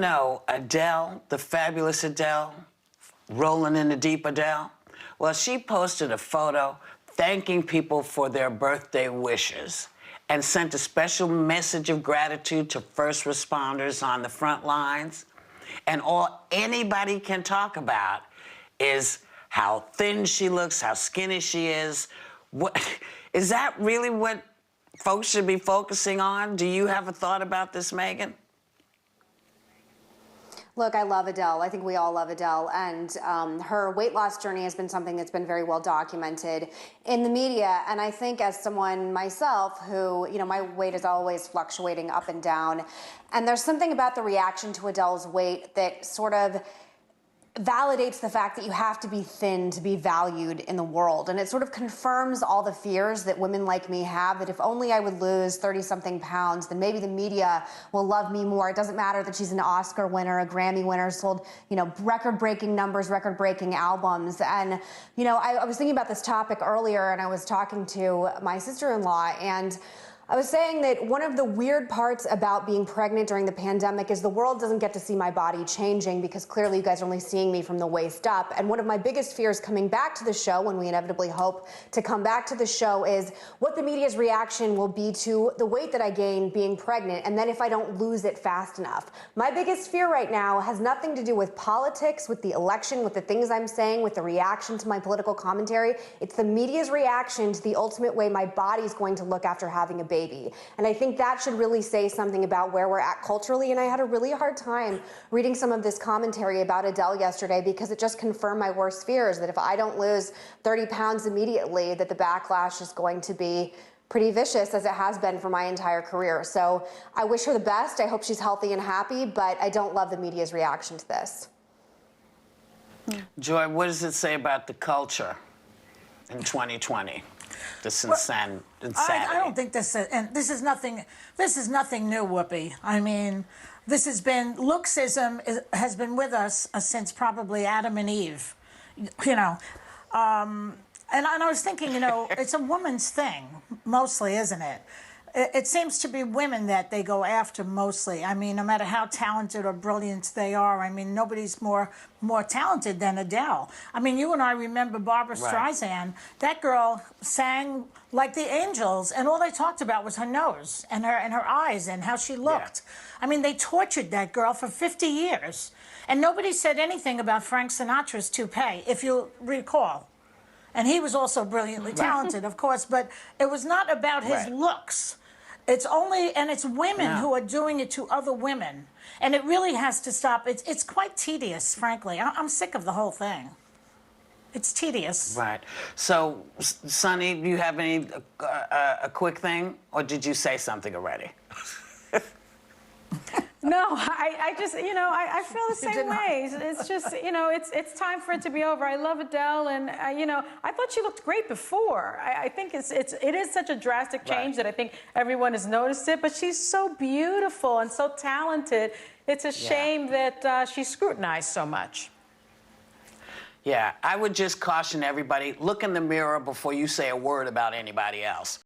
know Adele, the fabulous Adele, rolling in the deep Adele? Well, she posted a photo thanking people for their birthday wishes and sent a special message of gratitude to first responders on the front lines. And all anybody can talk about is how thin she looks, how skinny she is. What, is that really what folks should be focusing on? Do you have a thought about this, Megan? Look, I love Adele. I think we all love Adele. And her weight loss journey has been something that's been very well documented in the media. And I think as someone myself who, my weight is always fluctuating up and down. And there's something about the reaction to Adele's weight that sort of validates the fact that you have to be thin to be valued in the world. And it sort of confirms all the fears that women like me have, that if only I would lose 30-something pounds, then maybe the media will love me more. It doesn't matter that she's an Oscar winner, a Grammy winner, sold, record-breaking numbers, record-breaking albums. And, I was thinking about this topic earlier, and I was talking to my sister-in-law, and I was saying that one of the weird parts about being pregnant during the pandemic is the world doesn't get to see my body changing, because clearly you guys are only seeing me from the waist up. And one of my biggest fears coming back to the show, when we inevitably hope to come back to the show, is what the media's reaction will be to the weight that I gain being pregnant, and then if I don't lose it fast enough. My biggest fear right now has nothing to do with politics, with the election, with the things I'm saying, with the reaction to my political commentary. It's the media's reaction to the ultimate way my body's going to look after having a baby. And I think that should really say something about where we're at culturally. And I had a really hard time reading some of this commentary about Adele yesterday, because it just confirmed my worst fears, that if I don't lose 30 pounds immediately, that the backlash is going to be pretty vicious, as it has been for my entire career. So I wish her the best. I hope she's healthy and happy, but I don't love the media's reaction to this. Joy, what does it say about the culture in 2020? This insanity. I don't think this is, and this is nothing new, Whoopi. I mean, this has been, has been with us since probably Adam and Eve, and I was thinking, it's a woman's thing, mostly, isn't it? It seems to be women that they go after mostly. I mean, no matter how talented or brilliant they are, I mean, nobody's more talented than Adele. I mean, you and I remember Barbra Streisand. That girl sang like the angels, and all they talked about was her nose and her eyes and how she looked. Yeah. I mean, they tortured that girl for 50 years. And nobody said anything about Frank Sinatra's toupee, if you recall. And he was also brilliantly talented, of course, but it was not about his looks. It's women who are doing it to other women. And it really has to stop. It's quite tedious, frankly. I'm sick of the whole thing. It's tedious. Right. So, Sonny, do you have a quick thing, or did you say something already? No, I just, I feel the same way. It's just, it's time for it to be over. I love Adele, and, I thought she looked great before. I think it is such a drastic change that I think everyone has noticed it, but she's so beautiful and so talented. It's a shame that she's scrutinized so much. Yeah, I would just caution everybody, look in the mirror before you say a word about anybody else.